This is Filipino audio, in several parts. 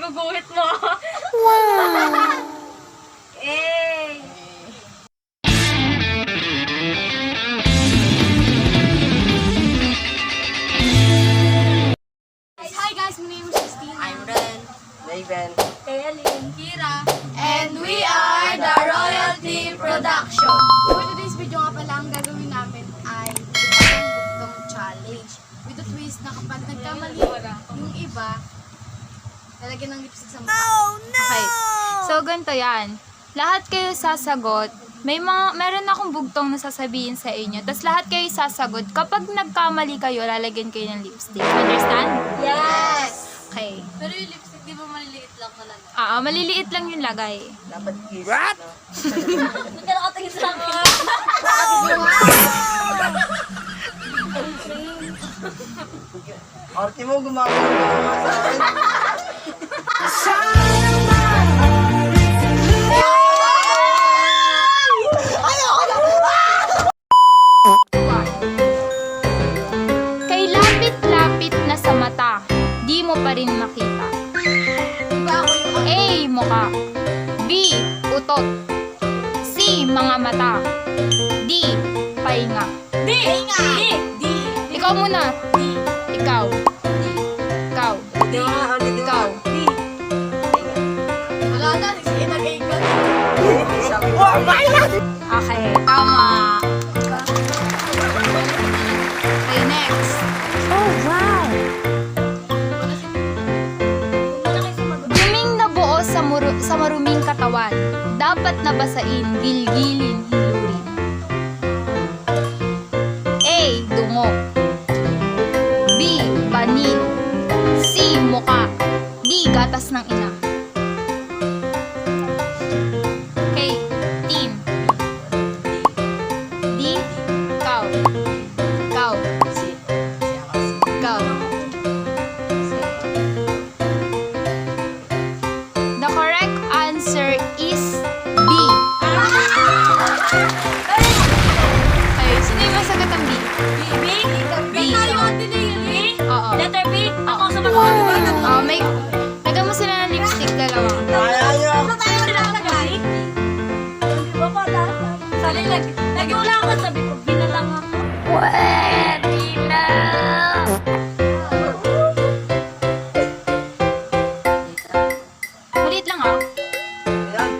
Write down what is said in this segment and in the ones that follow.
iguguhit mo. Wow! Eh. Hi guys, my name is Christina. I'm Ren. Raven. Kaylin. Kira. And we are the Royalty Production. For today's video nga pala, ang gagawin namin ay ang buktong challenge. With the twist na kapag nagkamali yung iba, lalagyan ng lipstick sa mukha. Okay. So, ganito yan. Lahat kayo sasagot. Meron akong bugtong na sasabihin sa inyo. Tapos lahat kayo sasagot. Kapag nagkamali kayo, lalagyan kayo ng lipstick. Understand? Yes. Okay. Pero yung lipstick, di ba maliliit lang talaga? Maliliit lang yung lagay. Dapat kiss. What? No? Hindi ka nakatingin sa akin. Arte mo, gumagawa sa akin. Kay lapit-lapit na sa mata, di mo pa rin makita. A. Mukha. B. Utot. C. Mga mata. D. Pahinga. Di! Di! Ikaw muna. Ikaw. Ikaw. Di nga, di nga. Ikaw. Wala na, nag-A ka. Sabi ko, Okay, tama. Okay, next. Oh, wow. Duming nabuo sa maruming katawan. Dapat nabasain, gilgilin, hilurin. A. Dungo. B. Banin. C. Muka. D. Gatas ng ina. Okay, team. D. Ikaw. Ikaw. Ikaw. The correct answer is B. Okay, sino yung masagot ang B? B? B. Tayo ang dinili. Oo. Letter B? Ako sa mga May... Lagyan mo sila ng lipstick, dalawa. kaya nyo. Ano tayo nilalagay? Di ba pa dapat? Sabi, lagi wala ako. Sabi ko, binalang ako. Pwede na! Maliit lang ah. Yan.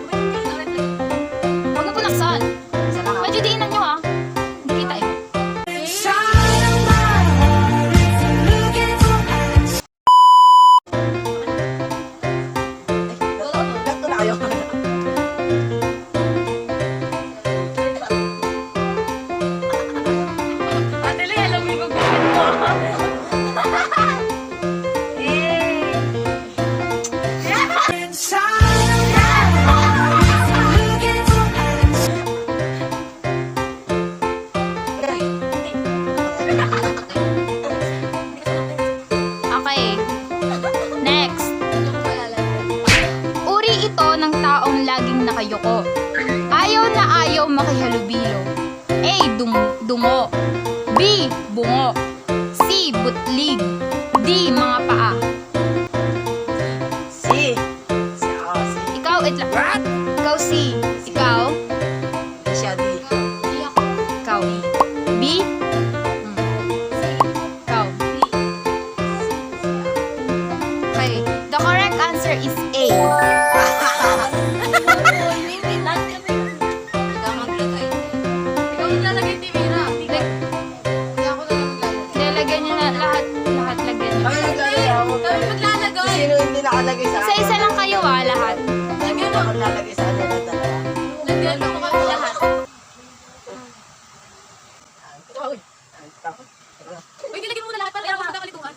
Huwag mo punaksan. Medyo diinan nyo ah. Hindi kita eh. Ganto na kayo. Ate Lee, alam mo yung gugulit mo. Okay. Next. Uri ito ng taong laging nakayuko. Ayaw na ayaw makihalubilo. A. Dungo. B. Bungo. C. Butlig. D. Mga paa. Si. Si ako, si. Ikaw, What? Ikaw C. Ikaw. Di siya, di. Ikaw. B. Ikaw. Okay. The correct answer is A. Ikaw maglalagay Timira. Hindi ako na maglalagay. Nilagyan niyo na lahat. Lahat lagyan niyo. Kami naglalagay ako. Kami maglalagay. Sino hindi nakalagay sa akin? Isa-isa lang kayo lahat. Hindi ako naglalagay sa akin na dalawa. Lagyan mo kami lahat. Uy. Ay, takot. Uy, nilagyan mo muna lahat para ayaw magkakalituhan.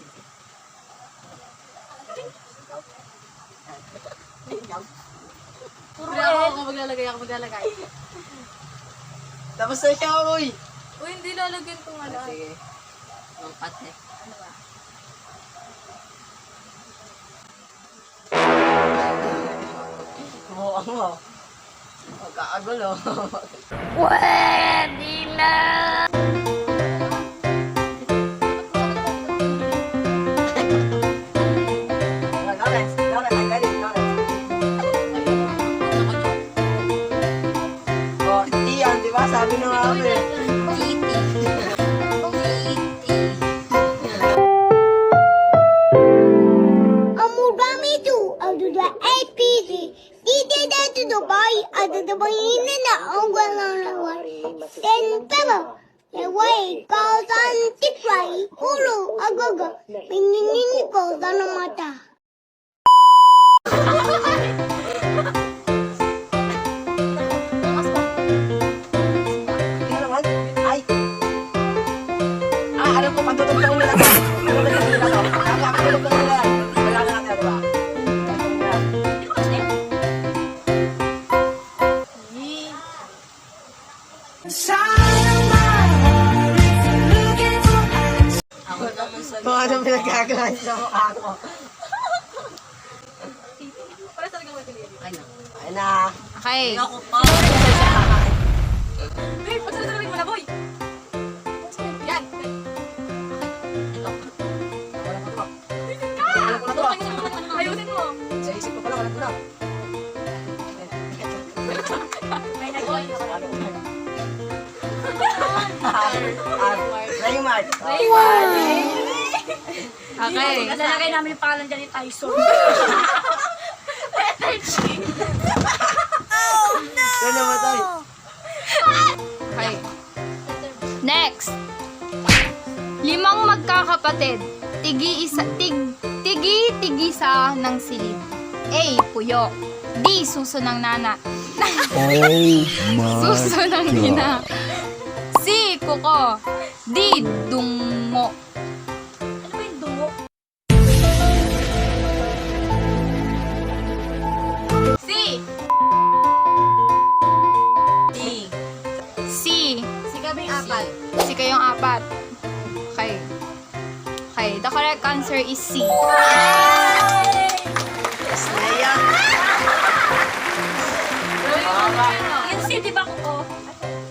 Puro Ako maglalagay, ako maglalagay. Tapos na siya, uy. Uy, hindi lalagyan ko nga lahat. Sige. Ang pate. Mukha mo. Magkakagulo. Pwede na! Lawrence, Lawrence, ang galing. Dito dito Dubai, ada Dubai ini na ang walang lawar. Then pero, laway, kausan tikray, ulo, agaga, pininin ko sa mata. Tingnan naman. Ay. Alam ko, pagtutugtog nila to. Pagtutugtog nila to. Pagtutugtog nila yan. Kailangan natin, diba? Kung ano pinagkagawa sa mukha ko. Ay na. Ay na. Okay. Ako pa. Hey, pagsasabi mo na, boy! Yan! Wala ko na to. Ayusin mo! Sa isip ko pala, wala ko na. Boy! Raymart. Okay. Lalagay namin yung pangalan dyan ni Tyson. Yan naman tayo. Okay. Next. 5 magkakapatid. Tigi-tigisa ng silid. A. Puyo. B. Suso ng nana. Suso ng ina. C. Kuko. D. Dungo. Ano ba yung dungo? C. C. Si kaming apat. Si kayong 4. Okay. Okay. The correct answer is C. Naya. Yung C, di ba ko?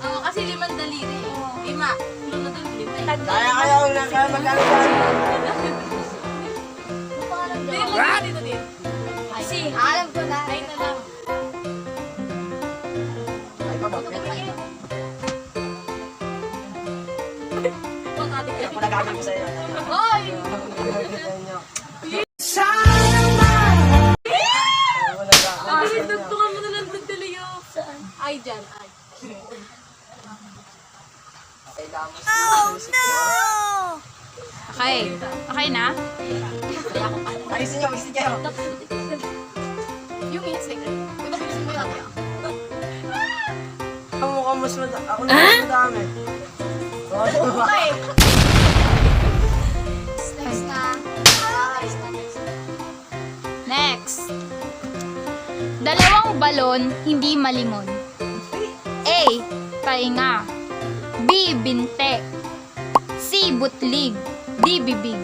Oo, kasi 5 daliri. 5. 5 daliri. 5. Kaya kayo na kaya magkakaroon. Dito din. C. Alam ko na. Ay na lang. Ay, pabakit. Ako nagagawin ko sa iyo. Hoy! Ay, nagtungan mo na lang ng tuloy saan? Ay, dyan. Ay. Okay. Okay na? Ayusin niyo, ayusin kayo. Yung insect. Ito, bilisin mo yun. Ako mukhang mas madami. Ako na mas madami. Okay. Next na. Next. 2 balon, hindi malingon. A. Tainga. B. Binte. C. Butlig. D. Bibig.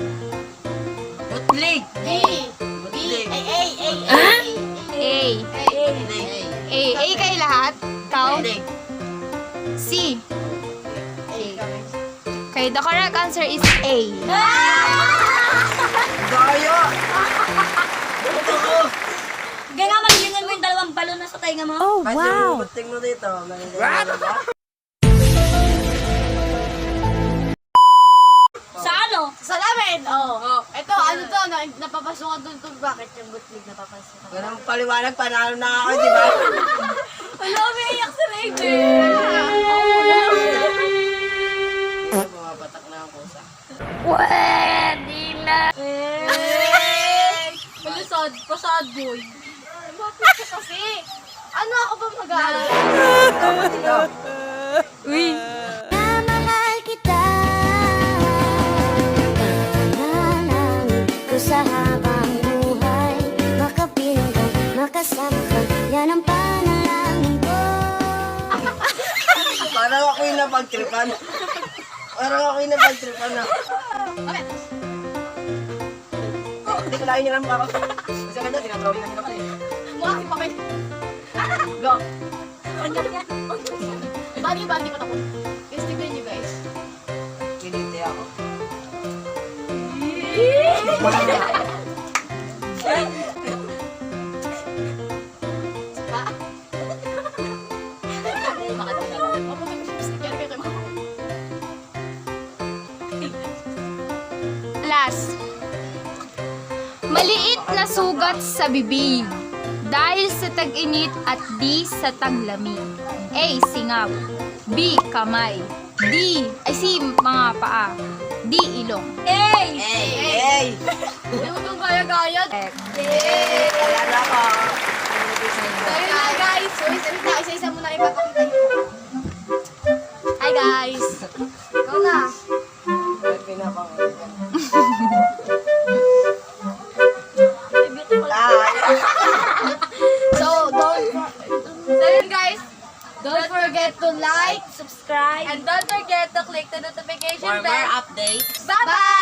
Butlig. B. B. Butlig. Ay, ay, ay, ay. A. Butlig. A. A kay lahat. Kau. Butlig. C. Okay, the correct answer is A. Gaya! Kaya nga maglingan mo yung 2 balon na sa tainga mo. Oh, Kasi yung buting mo dito. What? Sa ano? Sa lamin. Oo. Ito, ano to? Napapasokan doon to. Bakit yung butlig napapasokan? Ganun paliwanag, panalo na ako, di ba? Wala, may iyak si Raven. Bumapatak na ang pusa. Palusad. Pasad, boy. Bakit ka kasi? Ano ako ba mag-aaral? Dapat ikaw. Uy. Mahal kita. Panalangin ko sa habang buhay. Makapiling ka, makasama ka. Yan ang panalangin ko. Parang ako yung napagtripan. Parang ako yung napagtripan na. Hindi ko lain nyo lang mukha ko. Kasi agad na, tinatrawin na nyo naman eh. Mukha si Papay. Go! Bali ko na po. Guys, tignan nyo guys. Kiniti ako. Pa? Opo, may lipstick yan kayo. Last. Maliit na sugat sa bibig. Dahil sa tag-init at D sa taglamig. A. Singaw. B. Kamay. C. Mga paa. D. Ilong. Hey! Hey! Hindi mo itong gaya-gaya. Kaya na ako. So yun na guys. So isa-isa muna ipapakita niyo. Hi guys. Ikaw na. May pinapangulit. Beautiful. So yun guys. Don't forget to like, Subscribe. and don't forget to click the notification For more bell. updates. Bye-bye!